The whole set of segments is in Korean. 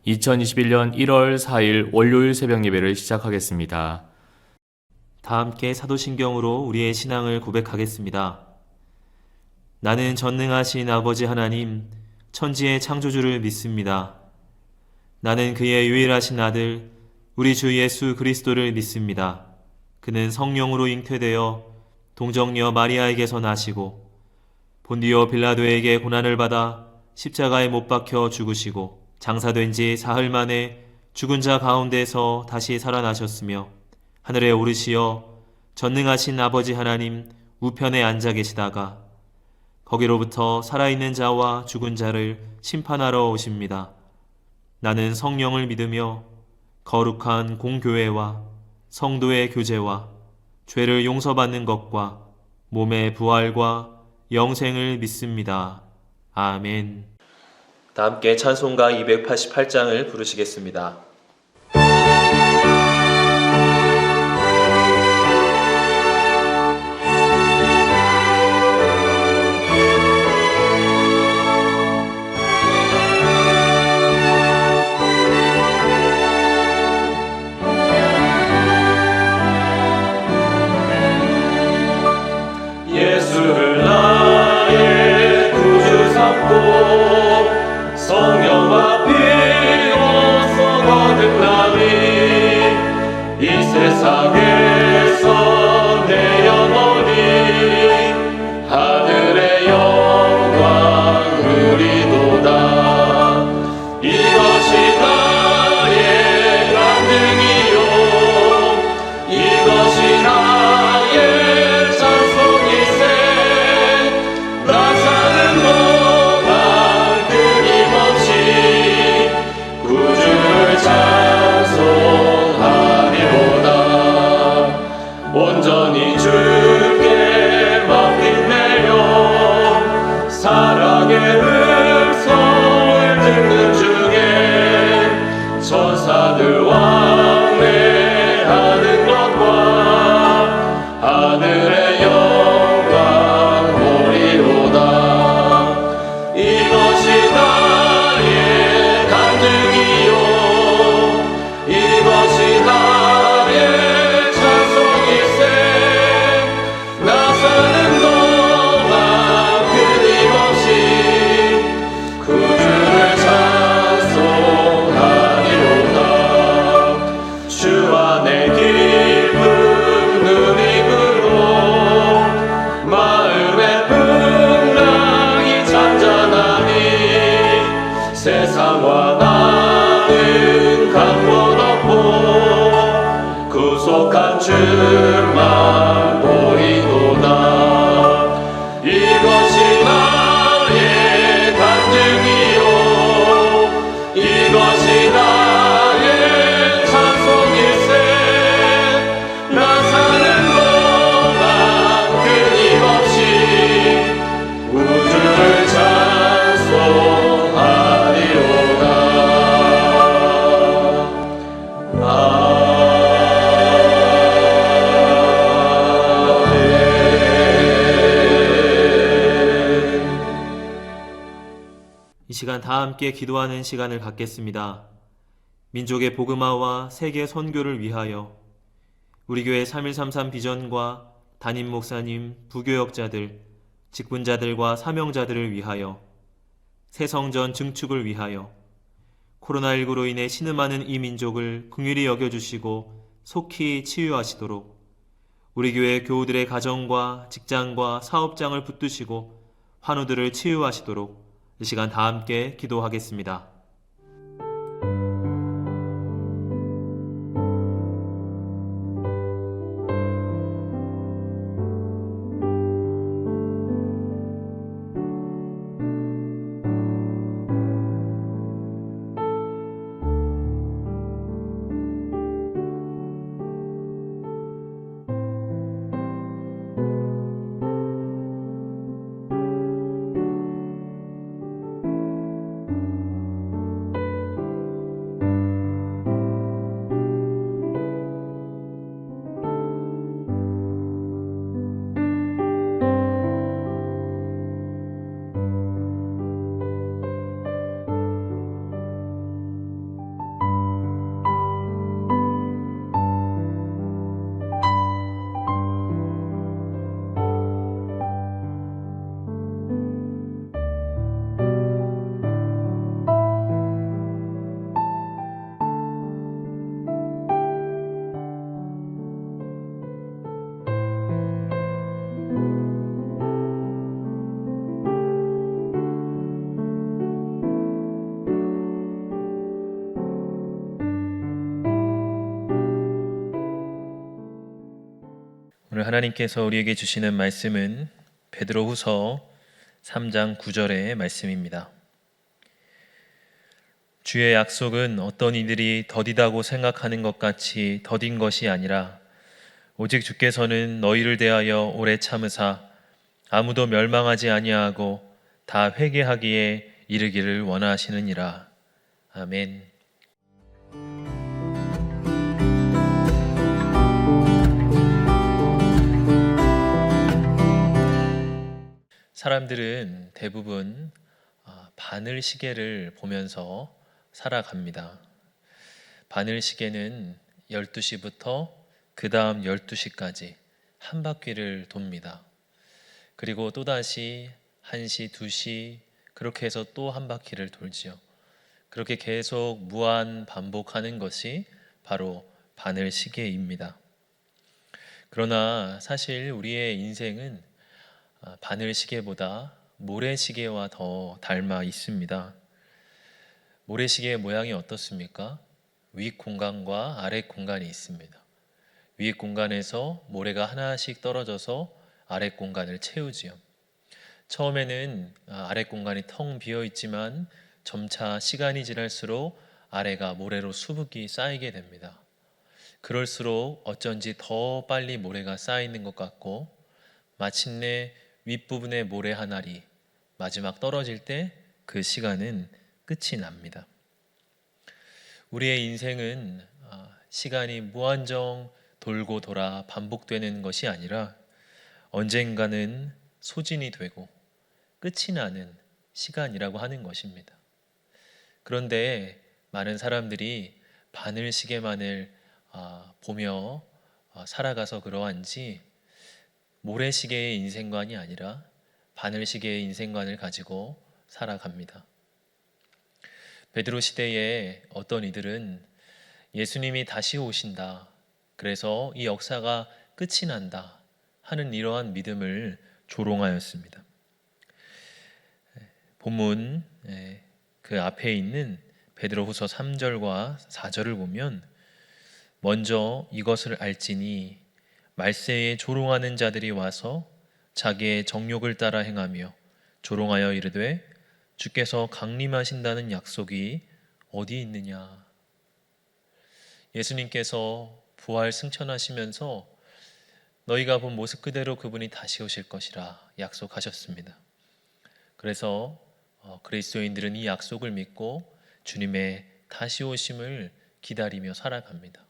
2021년 1월 4일 월요일 새벽 예배를 시작하겠습니다. 다 함께 사도신경으로 우리의 신앙을 고백하겠습니다. 나는 전능하신 아버지 하나님, 천지의 창조주를 믿습니다. 나는 그의 유일하신 아들, 우리 주 예수 그리스도를 믿습니다. 그는 성령으로 잉태되어 동정녀 마리아에게서 나시고 본디오 빌라도에게 고난을 받아 십자가에 못 박혀 죽으시고 장사된 지 사흘 만에 죽은 자 가운데서 다시 살아나셨으며 하늘에 오르시어 전능하신 아버지 하나님 우편에 앉아 계시다가 거기로부터 살아있는 자와 죽은 자를 심판하러 오십니다. 나는 성령을 믿으며 거룩한 공교회와 성도의 교제와 죄를 용서받는 것과 몸의 부활과 영생을 믿습니다. 아멘. 다 함께 찬송가 288장을 부르시겠습니다. 예수를 나의 구주 삼고 성령과 피로써 거듭나니 이 세상에서 내 영혼이 하늘의 영광 누리도다. 이것이 나의 간증이요 이것이 나의 찬송일세. 나 사는 동안 끊임없이 구주를 찬송하리로다. 온전히 주께 맡긴 내려 사랑의 음성을 듣는 중에 천사들 왕래하는 것과 하늘의 영광 보리로다. 이것이 나의 간증이요 이것이 나의 찬송일세. 나 사는 동안 끊임없이 구주를 찬송하리로다. 주 안에 기쁨 누림으로 마음의 풍랑이 잔잔하니 세상과 나는 강못 없고 구속한 주만 보이도다. 이것이 나의 간증이요 이것이 나의 찬송일세. 나 사는 동안 끊임없이 우주를 찬송하리로다. 이 시간 다 함께 기도하는 시간을 갖겠습니다. 민족의 복음화와 세계 선교를 위하여 우리 교회 3133 비전과 담임 목사님, 부교역자들, 직분자들과 사명자들을 위하여 새성전 증축을 위하여 코로나19로 인해 신음하는 이 민족을 긍휼히 여겨주시고 속히 치유하시도록 우리 교회 교우들의 가정과 직장과 사업장을 붙드시고 환우들을 치유하시도록 이 시간 다 함께 기도하겠습니다. 오늘 하나님께서 우리에게 주시는 말씀은 베드로후서 3장 9절의 말씀입니다. 주의 약속은 어떤 이들이 더디다고 생각하는 것 같이 더딘 것이 아니라 오직 주께서는 너희를 대하여 오래 참으사 아무도 멸망하지 아니하고 다 회개하기에 이르기를 원하시느니라. 아멘. 사람들은 대부분 바늘 시계를 보면서 살아갑니다. 바늘 시계는 12시부터 그 다음 12시까지 한 바퀴를 돕니다. 그리고 또다시 1시, 2시 그렇게 해서 또 한 바퀴를 돌지요. 그렇게 계속 무한 반복하는 것이 바로 바늘 시계입니다. 그러나 사실 우리의 인생은 바늘 시계보다 모래시계와 더 닮아 있습니다. 모래시계의 모양이 어떻습니까? 윗 공간과 아랫 공간이 있습니다. 윗 공간에서 모래가 하나씩 떨어져서 아랫 공간을 채우지요. 처음에는 아랫 공간이 텅 비어 있지만 점차 시간이 지날수록 아래가 모래로 수북이 쌓이게 됩니다. 그럴수록 어쩐지 더 빨리 모래가 쌓이는 것 같고 마침내 윗부분의 모래 한 알이 마지막 떨어질 때 그 시간은 끝이 납니다. 우리의 인생은 시간이 무한정 돌고 돌아 반복되는 것이 아니라 언젠가는 소진이 되고 끝이 나는 시간이라고 하는 것입니다. 그런데 많은 사람들이 바늘 시계만을 보며 살아가서 그러한지 모래시계의 인생관이 아니라 바늘시계의 인생관을 가지고 살아갑니다. 베드로 시대에 어떤 이들은 예수님이 다시 오신다, 그래서 이 역사가 끝이 난다 하는 이러한 믿음을 조롱하였습니다. 본문 그 앞에 있는 베드로후서 3절과 4절을 보면 먼저 이것을 알지니 말세에 조롱하는 자들이 와서 자기의 정욕을 따라 행하며 조롱하여 이르되 주께서 강림하신다는 약속이 어디 있느냐. 예수님께서 부활 승천하시면서 너희가 본 모습 그대로 그분이 다시 오실 것이라 약속하셨습니다. 그래서 그리스도인들은 이 약속을 믿고 주님의 다시 오심을 기다리며 살아갑니다.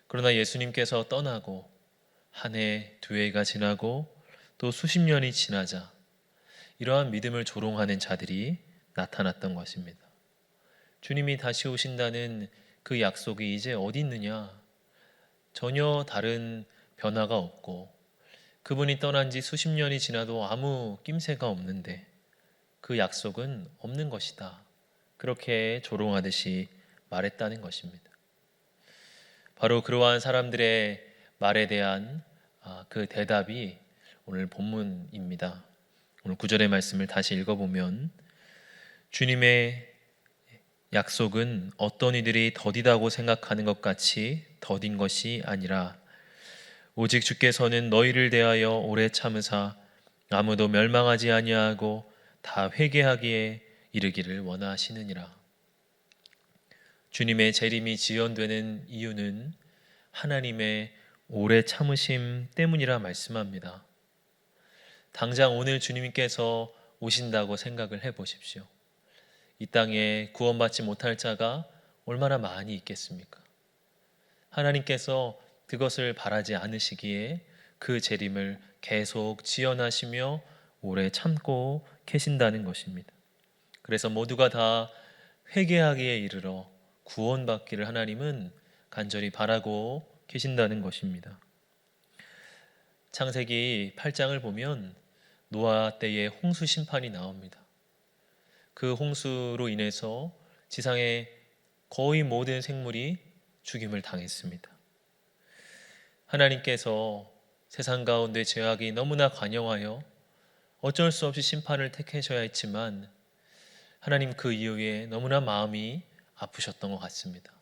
그러나 예수님께서 떠나고 한 해, 두 해가 지나고 또 수십 년이 지나자 이러한 믿음을 조롱하는 자들이 나타났던 것입니다. 주님이 다시 오신다는 그 약속이 이제 어디 있느냐? 전혀 다른 변화가 없고 그분이 떠난 지 수십 년이 지나도 아무 낌새가 없는데 그 약속은 없는 것이다. 그렇게 조롱하듯이 말했다는 것입니다. 바로 그러한 사람들의 말에 대한 그 대답이 오늘 본문입니다. 오늘 9절의 말씀을 다시 읽어보면 주님의 약속은 어떤 이들이 더디다고 생각하는 것 같이 더딘 것이 아니라 오직 주께서는 너희를 대하여 오래 참으사 아무도 멸망하지 아니하고 다 회개하기에 이르기를 원하시느니라. 주님의 재림이 지연되는 이유는 하나님의 오래 참으심 때문이라 말씀합니다. 당장 오늘 주님께서 오신다고 생각을 해보십시오. 이 땅에 구원받지 못할 자가 얼마나 많이 있겠습니까? 하나님께서 그것을 바라지 않으시기에 그 재림을 계속 지연하시며 오래 참고 계신다는 것입니다. 그래서 모두가 다 회개하기에 이르러 구원받기를 하나님은 간절히 바라고 계신다는 것입니다. 창세기 8장을 보면 노아 때의 홍수 심판이 나옵니다. 그 홍수로 인해서 지상의 거의 모든 생물이 죽임을 당했습니다. 하나님께서 세상 가운데 죄악이 너무나 관영하여 어쩔 수 없이 심판을 택하셔야 했지만 하나님 그 이후에 너무나 마음이 아프셨던 것 같습니다.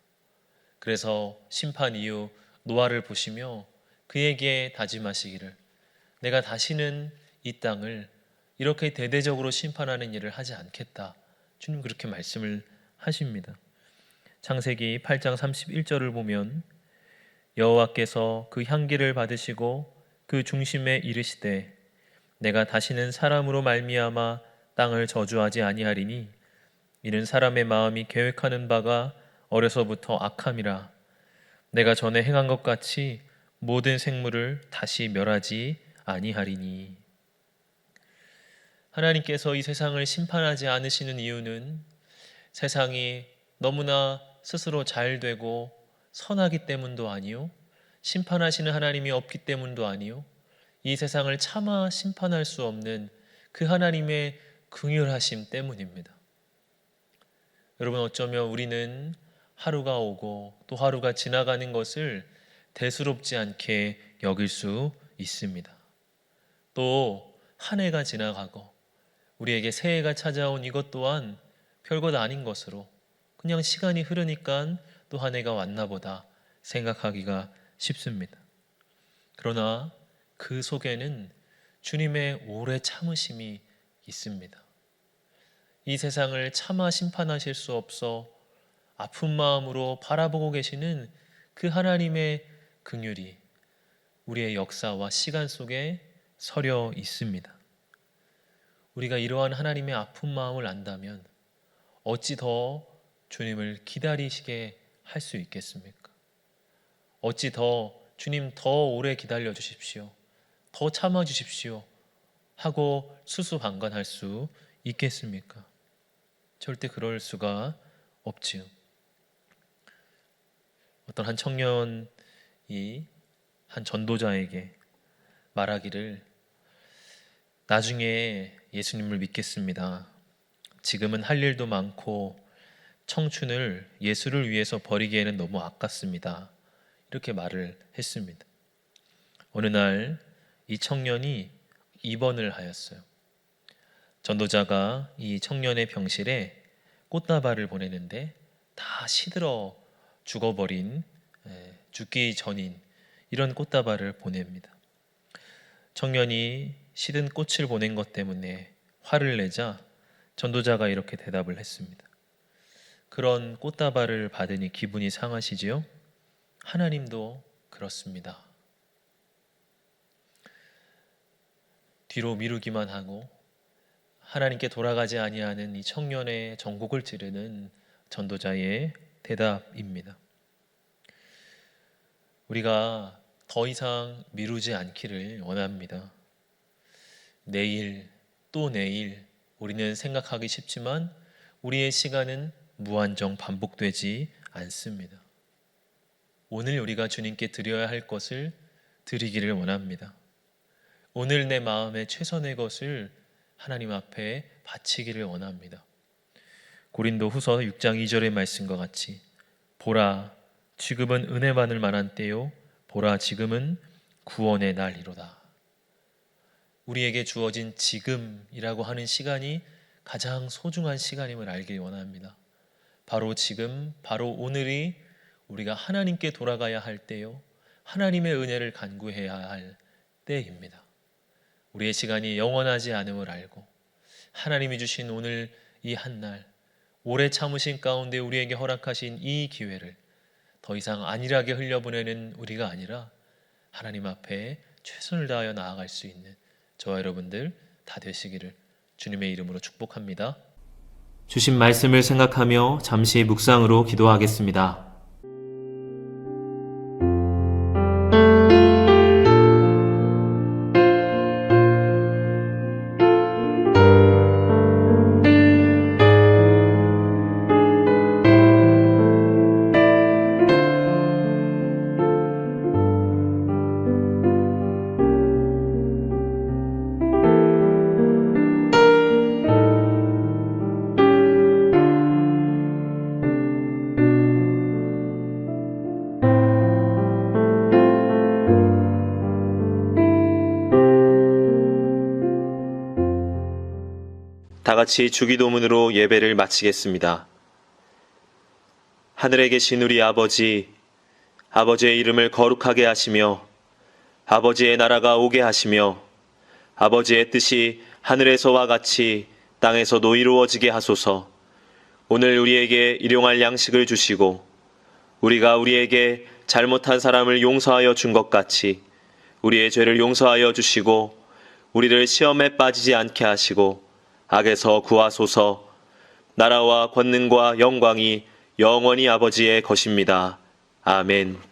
그래서 심판 이후 노아를 보시며 그에게 다짐하시기를 내가 다시는 이 땅을 이렇게 대대적으로 심판하는 일을 하지 않겠다. 주님 그렇게 말씀을 하십니다. 창세기 8장 31절을 보면 여호와께서 그 향기를 받으시고 그 중심에 이르시되 내가 다시는 사람으로 말미암아 땅을 저주하지 아니하리니 이는 사람의 마음이 계획하는 바가 어려서부터 악함이라 내가 전에 행한 것 같이 모든 생물을 다시 멸하지 아니하리니. 하나님께서 이 세상을 심판하지 않으시는 이유는 세상이 너무나 스스로 잘 되고 선하기 때문도 아니요, 심판하시는 하나님이 없기 때문도 아니요, 이 세상을 차마 심판할 수 없는 그 하나님의 긍휼하심 때문입니다. 여러분, 어쩌면 우리는 하루가 오고 또 하루가 지나가는 것을 대수롭지 않게 여길 수 있습니다. 또 한 해가 지나가고 우리에게 새해가 찾아온 이것 또한 별것 아닌 것으로 그냥 시간이 흐르니까 또 한 해가 왔나 보다 생각하기가 쉽습니다. 그러나 그 속에는 주님의 오래 참으심이 있습니다. 이 세상을 차마 심판하실 수 없어 아픈 마음으로 바라보고 계시는 그 하나님의 긍휼이 우리의 역사와 시간 속에 서려 있습니다. 우리가 이러한 하나님의 아픈 마음을 안다면 어찌 더 주님을 기다리시게 할 수 있겠습니까? 어찌 더 주님 더 오래 기다려 주십시오, 더 참아 주십시오 하고 수수방관할 수 있겠습니까? 절대 그럴 수가 없지요. 어떤 한 청년이 한 전도자에게 말하기를 나중에 예수님을 믿겠습니다. 지금은 할 일도 많고 청춘을 예수를 위해서 버리기에는 너무 아깝습니다. 이렇게 말을 했습니다. 어느 날 이 청년이 입원을 하였어요. 전도자가 이 청년의 병실에 꽃다발을 보내는데 다 시들어 죽어버린, 죽기 전인 이런 꽃다발을 보냅니다. 청년이 시든 꽃을 보낸 것 때문에 화를 내자 전도자가 이렇게 대답을 했습니다. 그런 꽃다발을 받으니 기분이 상하시지요? 하나님도 그렇습니다. 뒤로 미루기만 하고 하나님께 돌아가지 아니하는 이 청년의 전곡을 찌르는 전도자의 대답입니다. 우리가 더 이상 미루지 않기를 원합니다. 내일 또 내일 우리는 생각하기 쉽지만 우리의 시간은 무한정 반복되지 않습니다. 오늘 우리가 주님께 드려야 할 것을 드리기를 원합니다. 오늘 내 마음의 최선의 것을 하나님 앞에 바치기를 원합니다. 고린도후서 6장 2절의 말씀과 같이 보라 지금은 은혜 받을 만한 때요 보라 지금은 구원의 날이로다. 우리에게 주어진 지금이라고 하는 시간이 가장 소중한 시간임을 알길 원합니다. 바로 지금, 바로 오늘이 우리가 하나님께 돌아가야 할 때요, 하나님의 은혜를 간구해야 할 때입니다. 우리의 시간이 영원하지 않음을 알고 하나님이 주신 오늘 이 한날, 오래 참으신 가운데 우리에게 허락하신 이 기회를 더 이상 안일하게 흘려보내는 우리가 아니라 하나님 앞에 최선을 다하여 나아갈 수 있는 저와 여러분들 다 되시기를 주님의 이름으로 축복합니다. 주신 말씀을 생각하며 잠시 묵상으로 기도하겠습니다. 다 같이 주기도문으로 예배를 마치겠습니다. 하늘에 계신 우리 아버지, 아버지의 이름을 거룩하게 하시며 아버지의 나라가 오게 하시며 아버지의 뜻이 하늘에서와 같이 땅에서도 이루어지게 하소서. 오늘 우리에게 일용할 양식을 주시고 우리가 우리에게 잘못한 사람을 용서하여 준 것 같이 우리의 죄를 용서하여 주시고 우리를 시험에 빠지지 않게 하시고 악에서 구하소서. 나라와 권능과 영광이 영원히 아버지의 것입니다. 아멘.